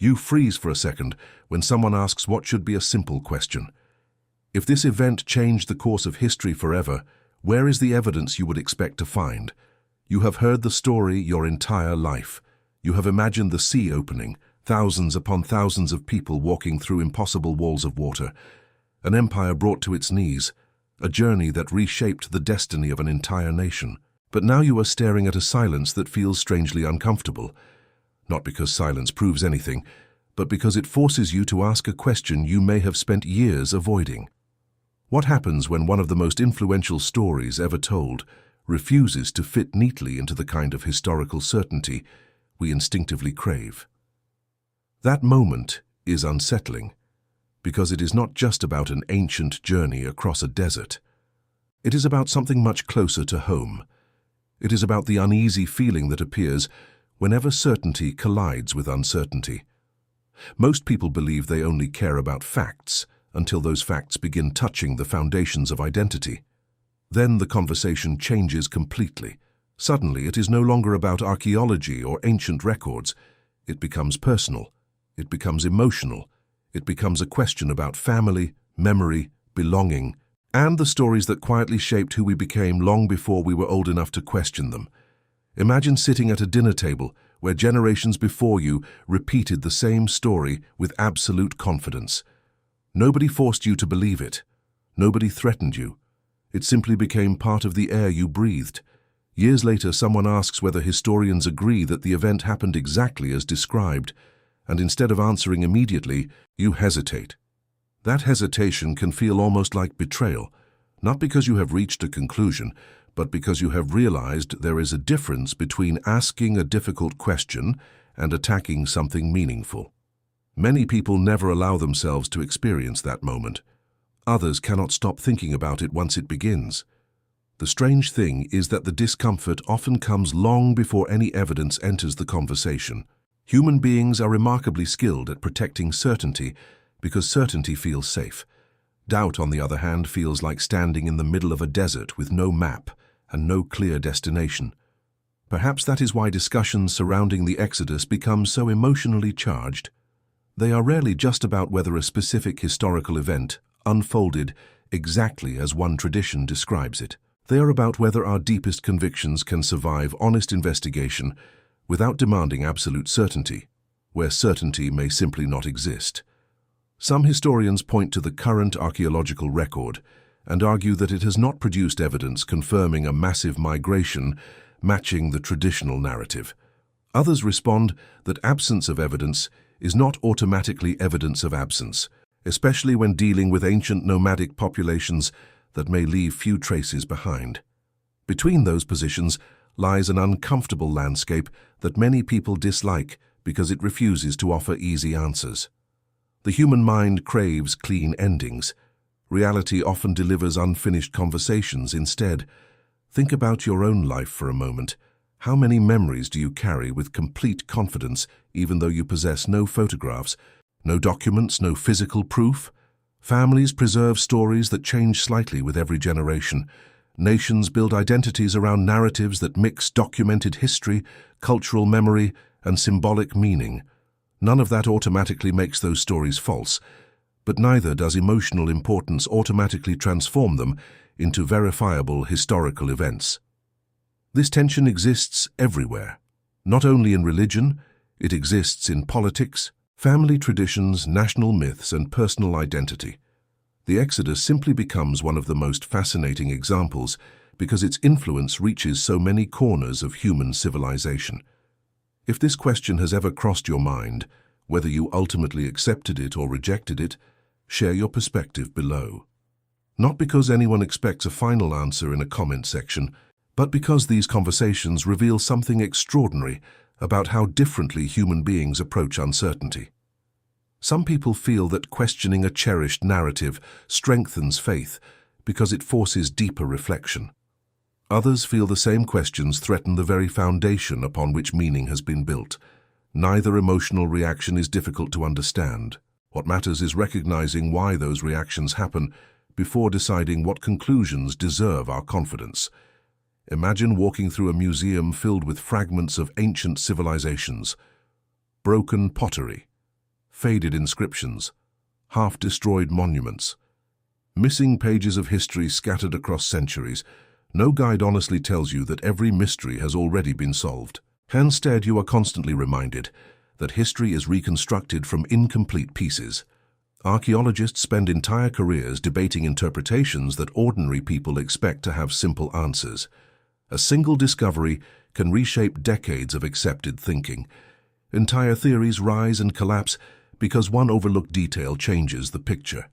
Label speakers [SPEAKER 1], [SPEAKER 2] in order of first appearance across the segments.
[SPEAKER 1] You freeze for a second when someone asks what should be a simple question. If this event changed the course of history forever, where is the evidence you would expect to find? You have heard the story your entire life. You have imagined the sea opening, thousands upon thousands of people walking through impossible walls of water, an empire brought to its knees, a journey that reshaped the destiny of an entire nation. But now you are staring at a silence that feels strangely uncomfortable. Not because silence proves anything, but because it forces you to ask a question you may have spent years avoiding. What happens when one of the most influential stories ever told refuses to fit neatly into the kind of historical certainty we instinctively crave? That moment is unsettling, because it is not just about an ancient journey across a desert. It is about something much closer to home. It is about the uneasy feeling that appears whenever certainty collides with uncertainty. Most people believe they only care about facts until those facts begin touching the foundations of identity. Then the conversation changes completely. Suddenly, it is no longer about archaeology or ancient records. It becomes personal. It becomes emotional. It becomes a question about family, memory, belonging, and the stories that quietly shaped who we became long before we were old enough to question them. Imagine sitting at a dinner table where generations before you repeated the same story with absolute confidence. Nobody forced you to believe it. Nobody threatened you. It simply became part of the air you breathed. Years later, someone asks whether historians agree that the event happened exactly as described, and instead of answering immediately, you hesitate. That hesitation can feel almost like betrayal, not because you have reached a conclusion, but because you have realized there is a difference between asking a difficult question and attacking something meaningful. Many people never allow themselves to experience that moment. Others cannot stop thinking about it once it begins. The strange thing is that the discomfort often comes long before any evidence enters the conversation. Human beings are remarkably skilled at protecting certainty because certainty feels safe. Doubt, on the other hand, feels like standing in the middle of a desert with no map and no clear destination. Perhaps that is why discussions surrounding the Exodus become so emotionally charged. They are rarely just about whether a specific historical event unfolded exactly as one tradition describes it. They are about whether our deepest convictions can survive honest investigation without demanding absolute certainty, where certainty may simply not exist. Some historians point to the current archaeological record and argue that it has not produced evidence confirming a massive migration matching the traditional narrative. Others respond that absence of evidence is not automatically evidence of absence, especially when dealing with ancient nomadic populations that may leave few traces behind. Between those positions lies an uncomfortable landscape that many people dislike because it refuses to offer easy answers. The human mind craves clean endings. Reality often delivers unfinished conversations instead. Think about your own life for a moment. How many memories do you carry with complete confidence, even though you possess no photographs, no documents, no physical proof? Families preserve stories that change slightly with every generation. Nations build identities around narratives that mix documented history, cultural memory, and symbolic meaning. None of that automatically makes those stories false, but neither does emotional importance automatically transform them into verifiable historical events. This tension exists everywhere. Not only in religion, it exists in politics, family traditions, national myths, and personal identity. The Exodus simply becomes one of the most fascinating examples because its influence reaches so many corners of human civilization. If this question has ever crossed your mind, whether you ultimately accepted it or rejected it, share your perspective below. Not because anyone expects a final answer in a comment section, but because these conversations reveal something extraordinary about how differently human beings approach uncertainty. Some people feel that questioning a cherished narrative strengthens faith because it forces deeper reflection. Others feel the same questions threaten the very foundation upon which meaning has been built. Neither emotional reaction is difficult to understand. What matters is recognizing why those reactions happen before deciding what conclusions deserve our confidence. Imagine walking through a museum filled with fragments of ancient civilizations, broken pottery, faded inscriptions, half-destroyed monuments, missing pages of history scattered across centuries. No guide honestly tells you that every mystery has already been solved. Instead, you are constantly reminded that history is reconstructed from incomplete pieces. Archaeologists spend entire careers debating interpretations that ordinary people expect to have simple answers. A single discovery can reshape decades of accepted thinking. Entire theories rise and collapse because one overlooked detail changes the picture.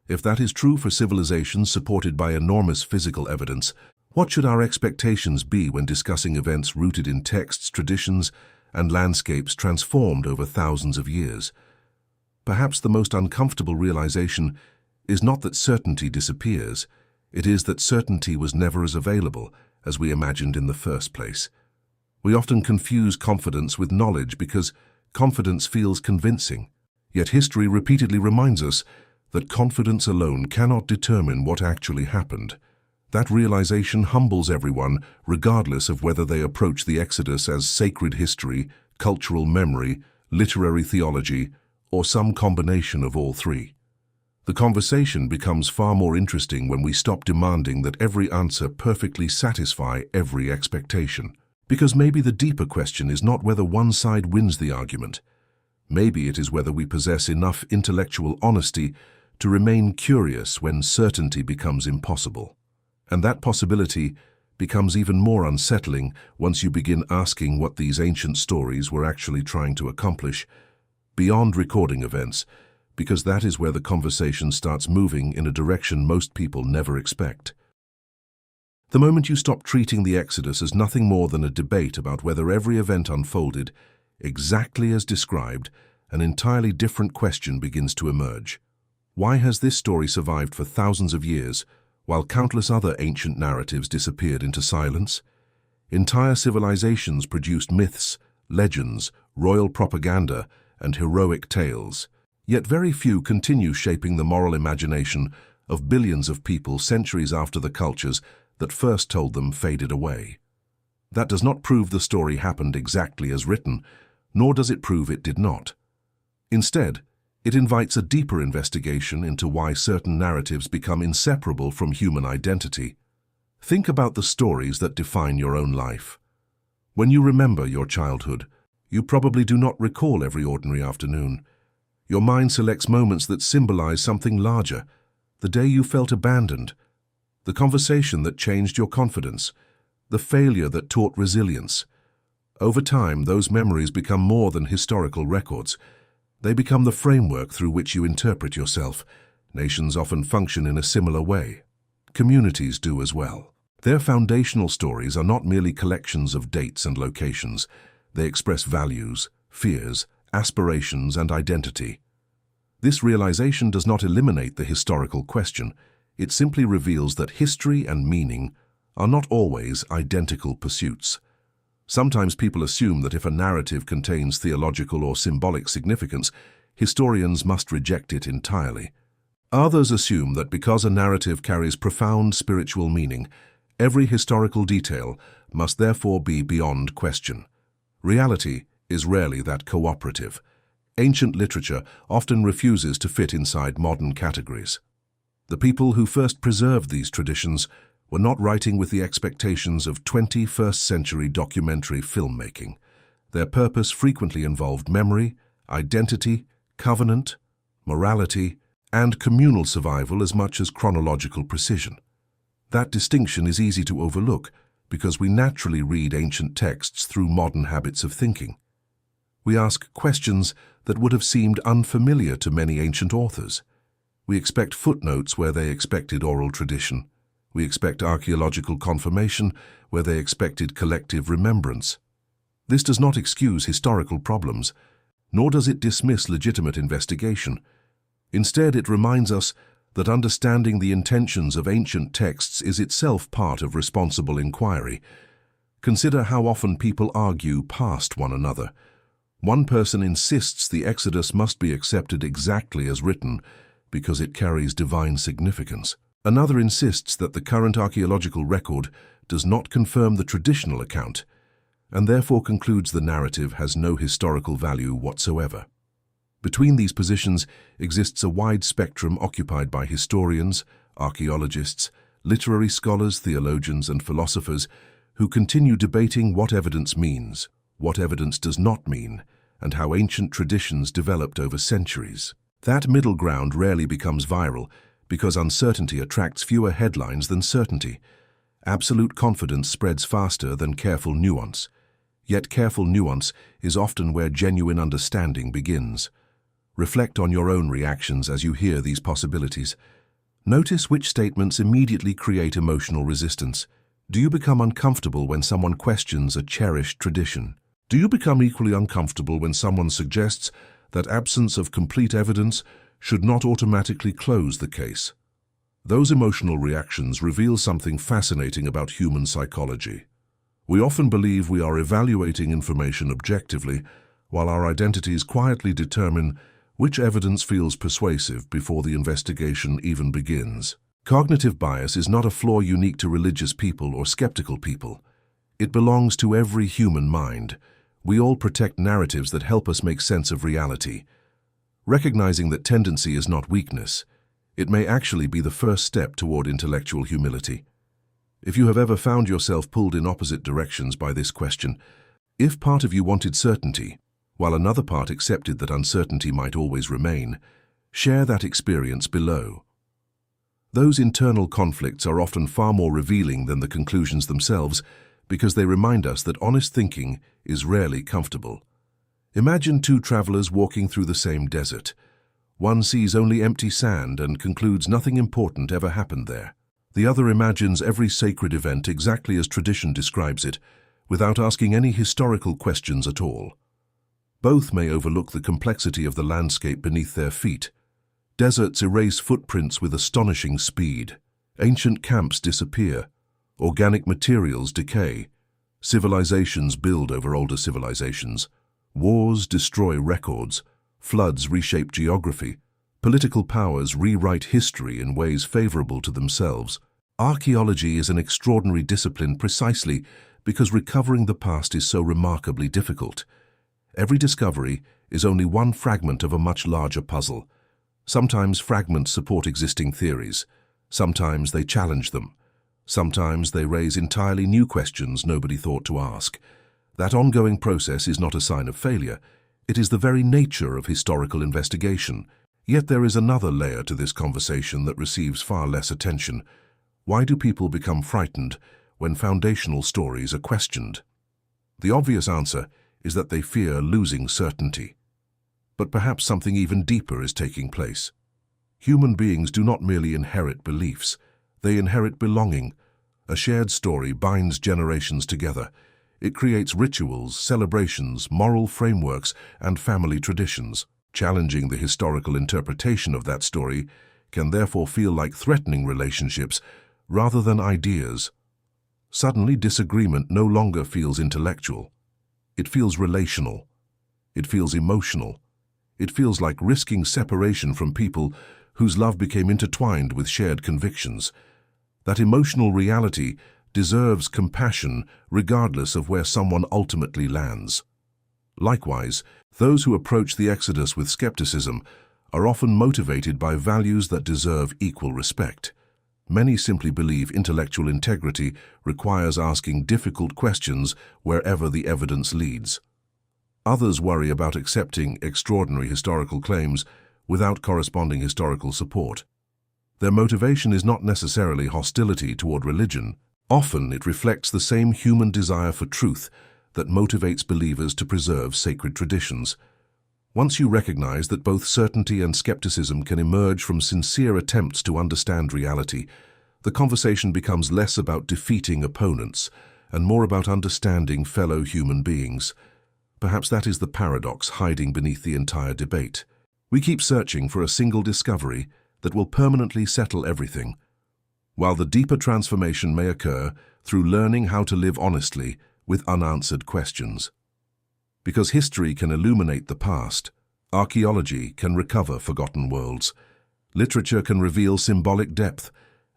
[SPEAKER 1] If that is true for civilizations supported by enormous physical evidence, what should our expectations be when discussing events rooted in texts, traditions, and landscapes transformed over thousands of years? Perhaps the most uncomfortable realization is not that certainty disappears, it is that certainty was never as available as we imagined in the first place. We often confuse confidence with knowledge because confidence feels convincing. Yet history repeatedly reminds us that confidence alone cannot determine what actually happened. That realization humbles everyone, regardless of whether they approach the Exodus as sacred history, cultural memory, literary theology, or some combination of all three. The conversation becomes far more interesting when we stop demanding that every answer perfectly satisfy every expectation. Because maybe the deeper question is not whether one side wins the argument. Maybe it is whether we possess enough intellectual honesty to remain curious when certainty becomes impossible. And that possibility becomes even more unsettling once you begin asking what these ancient stories were actually trying to accomplish, beyond recording events, because that is where the conversation starts moving in a direction most people never expect. The moment you stop treating the Exodus as nothing more than a debate about whether every event unfolded exactly as described, an entirely different question begins to emerge. Why has this story survived for thousands of years, while countless other ancient narratives disappeared into silence? Entire civilizations produced myths, legends, royal propaganda, and heroic tales. Yet very few continue shaping the moral imagination of billions of people centuries after the cultures that first told them faded away. That does not prove the story happened exactly as written, nor does it prove it did not. Instead, it invites a deeper investigation into why certain narratives become inseparable from human identity. Think about the stories that define your own life. When you remember your childhood, you probably do not recall every ordinary afternoon. Your mind selects moments that symbolize something larger: the day you felt abandoned, the conversation that changed your confidence, the failure that taught resilience. Over time, those memories become more than historical records. They become the framework through which you interpret yourself. Nations often function in a similar way. Communities do as well. Their foundational stories are not merely collections of dates and locations. They express values, fears, aspirations, and identity. This realization does not eliminate the historical question. It simply reveals that history and meaning are not always identical pursuits. Sometimes people assume that if a narrative contains theological or symbolic significance, historians must reject it entirely. Others assume that because a narrative carries profound spiritual meaning, every historical detail must therefore be beyond question. Reality is rarely that cooperative. Ancient literature often refuses to fit inside modern categories. The people who first preserved these traditions were not writing with the expectations of 21st century documentary filmmaking. Their purpose frequently involved memory, identity, covenant, morality, and communal survival as much as chronological precision. That distinction is easy to overlook because we naturally read ancient texts through modern habits of thinking. We ask questions that would have seemed unfamiliar to many ancient authors. We expect footnotes where they expected oral tradition. We expect archaeological confirmation where they expected collective remembrance. This does not excuse historical problems, nor does it dismiss legitimate investigation. Instead, it reminds us that understanding the intentions of ancient texts is itself part of responsible inquiry. Consider how often people argue past one another. One person insists the Exodus must be accepted exactly as written because it carries divine significance. Another insists that the current archaeological record does not confirm the traditional account, and therefore concludes the narrative has no historical value whatsoever. Between these positions exists a wide spectrum occupied by historians, archaeologists, literary scholars, theologians, and philosophers who continue debating what evidence means, what evidence does not mean, and how ancient traditions developed over centuries. That middle ground rarely becomes viral because uncertainty attracts fewer headlines than certainty. Absolute confidence spreads faster than careful nuance. Yet careful nuance is often where genuine understanding begins. Reflect on your own reactions as you hear these possibilities. Notice which statements immediately create emotional resistance. Do you become uncomfortable when someone questions a cherished tradition? Do you become equally uncomfortable when someone suggests that absence of complete evidence should not automatically close the case? Those emotional reactions reveal something fascinating about human psychology. We often believe we are evaluating information objectively, while our identities quietly determine which evidence feels persuasive before the investigation even begins. Cognitive bias is not a flaw unique to religious people or skeptical people. It belongs to every human mind. We all protect narratives that help us make sense of reality. Recognizing that tendency is not weakness, it may actually be the first step toward intellectual humility. If you have ever found yourself pulled in opposite directions by this question, if part of you wanted certainty, while another part accepted that uncertainty might always remain, share that experience below. Those internal conflicts are often far more revealing than the conclusions themselves because they remind us that honest thinking is rarely comfortable. Imagine two travelers walking through the same desert. One sees only empty sand and concludes nothing important ever happened there. The other imagines every sacred event exactly as tradition describes it, without asking any historical questions at all. Both may overlook the complexity of the landscape beneath their feet. Deserts erase footprints with astonishing speed. Ancient camps disappear. Organic materials decay. Civilizations build over older civilizations. Wars destroy records. Floods reshape geography. Political powers rewrite history in ways favorable to themselves. Archaeology is an extraordinary discipline precisely because recovering the past is so remarkably difficult. Every discovery is only one fragment of a much larger puzzle. Sometimes fragments support existing theories. Sometimes they challenge them. Sometimes they raise entirely new questions nobody thought to ask. That ongoing process is not a sign of failure. It is the very nature of historical investigation. Yet there is another layer to this conversation that receives far less attention. Why do people become frightened when foundational stories are questioned? The obvious answer is that they fear losing certainty. But perhaps something even deeper is taking place. Human beings do not merely inherit beliefs, they inherit belonging. A shared story binds generations together. It creates rituals, celebrations, moral frameworks, and family traditions. Challenging the historical interpretation of that story can therefore feel like threatening relationships rather than ideas. Suddenly, disagreement no longer feels intellectual. It feels relational. It feels emotional. It feels like risking separation from people whose love became intertwined with shared convictions. That emotional reality deserves compassion regardless of where someone ultimately lands. Likewise, those who approach the Exodus with skepticism are often motivated by values that deserve equal respect. Many simply believe intellectual integrity requires asking difficult questions wherever the evidence leads. Others worry about accepting extraordinary historical claims without corresponding historical support. Their motivation is not necessarily hostility toward religion. Often it reflects the same human desire for truth that motivates believers to preserve sacred traditions. Once you recognize that both certainty and skepticism can emerge from sincere attempts to understand reality, the conversation becomes less about defeating opponents and more about understanding fellow human beings. Perhaps that is the paradox hiding beneath the entire debate. We keep searching for a single discovery that will permanently settle everything, while the deeper transformation may occur through learning how to live honestly with unanswered questions. Because history can illuminate the past, archaeology can recover forgotten worlds, literature can reveal symbolic depth,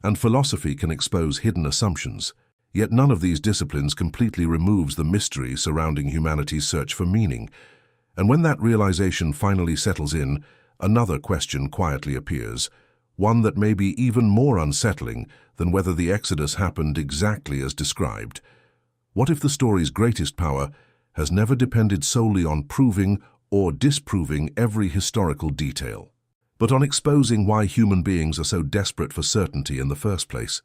[SPEAKER 1] and philosophy can expose hidden assumptions. Yet none of these disciplines completely removes the mystery surrounding humanity's search for meaning. And when that realization finally settles in, another question quietly appears, one that may be even more unsettling than whether the Exodus happened exactly as described. What if the story's greatest power has never depended solely on proving or disproving every historical detail, but on exposing why human beings are so desperate for certainty in the first place?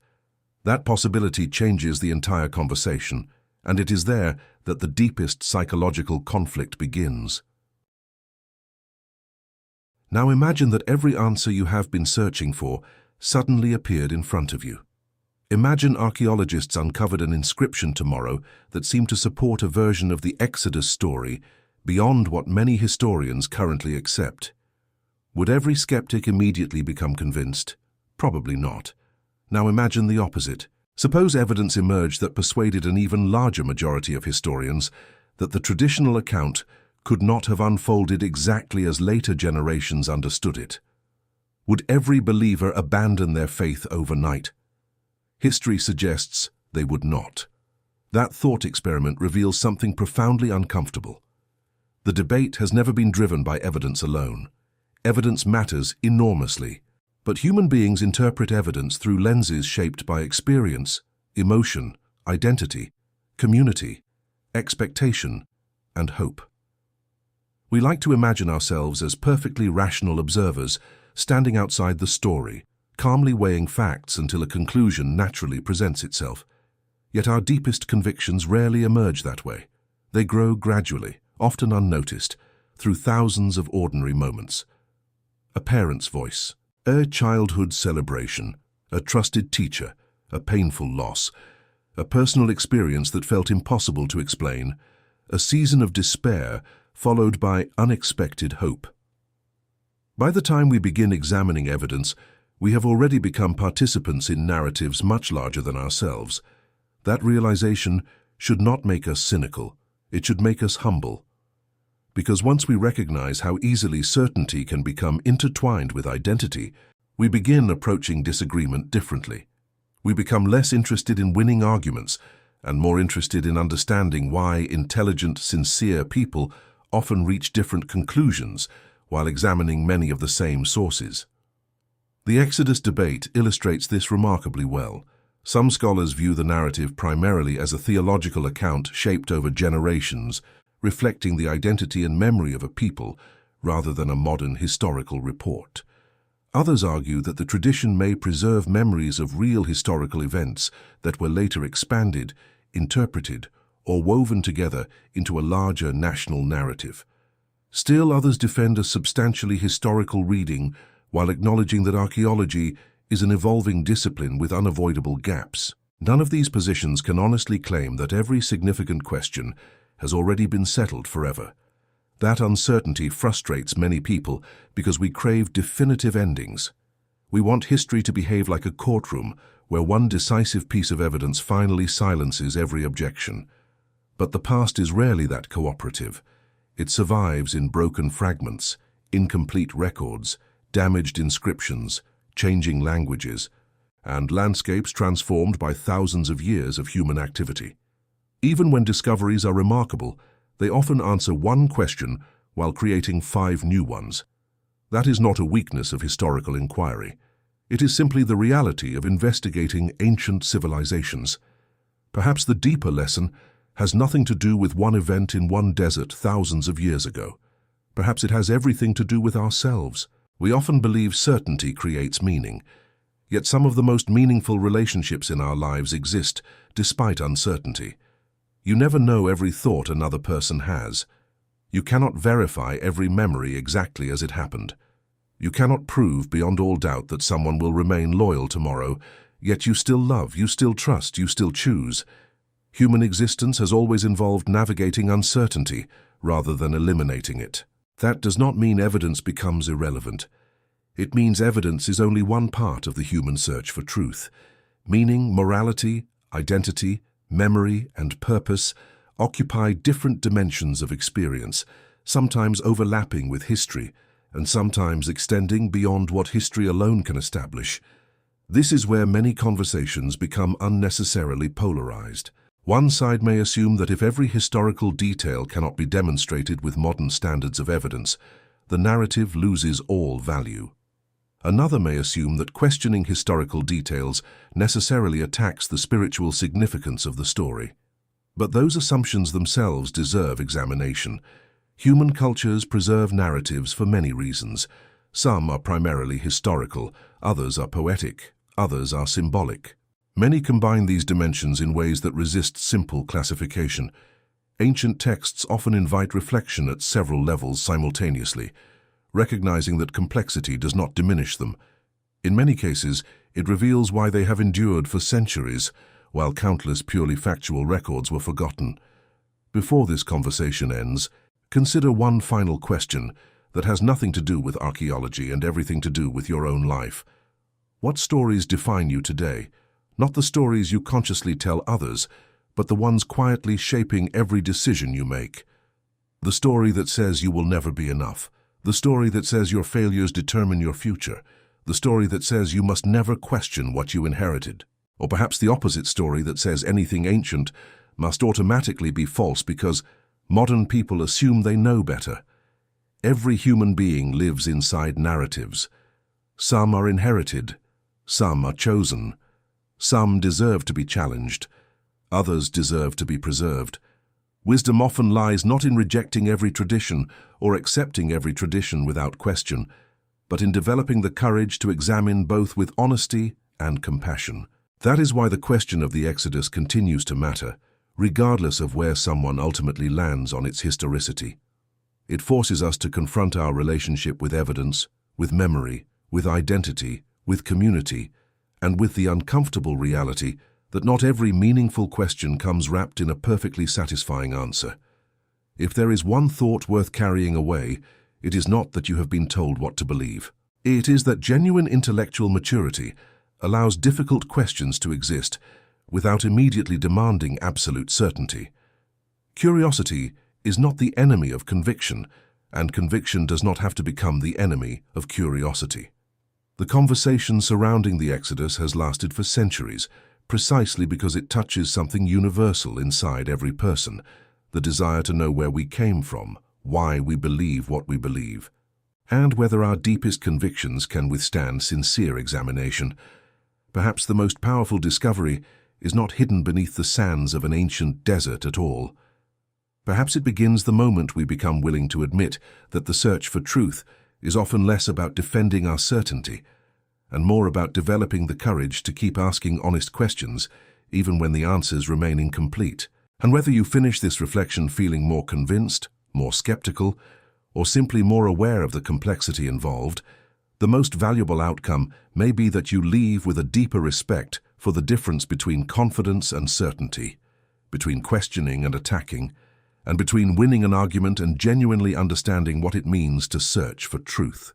[SPEAKER 1] That possibility changes the entire conversation, and it is there that the deepest psychological conflict begins. Now imagine that every answer you have been searching for suddenly appeared in front of you. Imagine archaeologists uncovered an inscription tomorrow that seemed to support a version of the Exodus story beyond what many historians currently accept. Would every skeptic immediately become convinced? Probably not. Now imagine the opposite. Suppose evidence emerged that persuaded an even larger majority of historians that the traditional account could not have unfolded exactly as later generations understood it. Would every believer abandon their faith overnight? History suggests they would not. That thought experiment reveals something profoundly uncomfortable. The debate has never been driven by evidence alone. Evidence matters enormously, but human beings interpret evidence through lenses shaped by experience, emotion, identity, community, expectation, and hope. We like to imagine ourselves as perfectly rational observers standing outside the story, calmly weighing facts until a conclusion naturally presents itself. Yet our deepest convictions rarely emerge that way. They grow gradually, often unnoticed, through thousands of ordinary moments. A parent's voice, a childhood celebration, a trusted teacher, a painful loss, a personal experience that felt impossible to explain, a season of despair followed by unexpected hope. By the time we begin examining evidence, we have already become participants in narratives much larger than ourselves. That realization should not make us cynical. It should make us humble. Because once we recognize how easily certainty can become intertwined with identity, we begin approaching disagreement differently. We become less interested in winning arguments and more interested in understanding why intelligent, sincere people often reach different conclusions while examining many of the same sources. The Exodus debate illustrates this remarkably well. Some scholars view the narrative primarily as a theological account shaped over generations, reflecting the identity and memory of a people rather than a modern historical report. Others argue that the tradition may preserve memories of real historical events that were later expanded, interpreted, or woven together into a larger national narrative. Still, others defend a substantially historical reading while acknowledging that archaeology is an evolving discipline with unavoidable gaps. None of these positions can honestly claim that every significant question has already been settled forever. That uncertainty frustrates many people because we crave definitive endings. We want history to behave like a courtroom where one decisive piece of evidence finally silences every objection. But the past is rarely that cooperative. It survives in broken fragments, incomplete records, damaged inscriptions, changing languages, and landscapes transformed by thousands of years of human activity. Even when discoveries are remarkable, they often answer one question while creating 5 new ones. That is not a weakness of historical inquiry. It is simply the reality of investigating ancient civilizations. Perhaps the deeper lesson has nothing to do with one event in one desert thousands of years ago. Perhaps it has everything to do with ourselves. We often believe certainty creates meaning, yet some of the most meaningful relationships in our lives exist despite uncertainty. You never know every thought another person has. You cannot verify every memory exactly as it happened. You cannot prove beyond all doubt that someone will remain loyal tomorrow, yet you still love, you still trust, you still choose. Human existence has always involved navigating uncertainty rather than eliminating it. That does not mean evidence becomes irrelevant. It means evidence is only one part of the human search for truth. Meaning, morality, identity, memory, and purpose occupy different dimensions of experience, sometimes overlapping with history, and sometimes extending beyond what history alone can establish. This is where many conversations become unnecessarily polarized. One side may assume that if every historical detail cannot be demonstrated with modern standards of evidence, the narrative loses all value. Another may assume that questioning historical details necessarily attacks the spiritual significance of the story. But those assumptions themselves deserve examination. Human cultures preserve narratives for many reasons. Some are primarily historical, others are poetic, others are symbolic. Many combine these dimensions in ways that resist simple classification. Ancient texts often invite reflection at several levels simultaneously, recognizing that complexity does not diminish them. In many cases, it reveals why they have endured for centuries, while countless purely factual records were forgotten. Before this conversation ends, consider one final question that has nothing to do with archaeology and everything to do with your own life. What stories define you today? Not the stories you consciously tell others, but the ones quietly shaping every decision you make. The story that says you will never be enough. The story that says your failures determine your future. The story that says you must never question what you inherited. Or perhaps the opposite story that says anything ancient must automatically be false because modern people assume they know better. Every human being lives inside narratives. Some are inherited, some are chosen. Some deserve to be challenged, others deserve to be preserved. Wisdom often lies not in rejecting every tradition or accepting every tradition without question, but in developing the courage to examine both with honesty and compassion. That is why the question of the Exodus continues to matter, regardless of where someone ultimately lands on its historicity. It forces us to confront our relationship with evidence, with memory, with identity, with community, and with the uncomfortable reality that not every meaningful question comes wrapped in a perfectly satisfying answer. If there is one thought worth carrying away, it is not that you have been told what to believe. It is that genuine intellectual maturity allows difficult questions to exist without immediately demanding absolute certainty. Curiosity is not the enemy of conviction, and conviction does not have to become the enemy of curiosity. The conversation surrounding the Exodus has lasted for centuries, precisely because it touches something universal inside every person, the desire to know where we came from, why we believe what we believe, and whether our deepest convictions can withstand sincere examination. Perhaps the most powerful discovery is not hidden beneath the sands of an ancient desert at all. Perhaps it begins the moment we become willing to admit that the search for truth is often less about defending our certainty and more about developing the courage to keep asking honest questions, even when the answers remain incomplete. And whether you finish this reflection feeling more convinced, more skeptical, or simply more aware of the complexity involved, the most valuable outcome may be that you leave with a deeper respect for the difference between confidence and certainty, between questioning and attacking, and between winning an argument and genuinely understanding what it means to search for truth.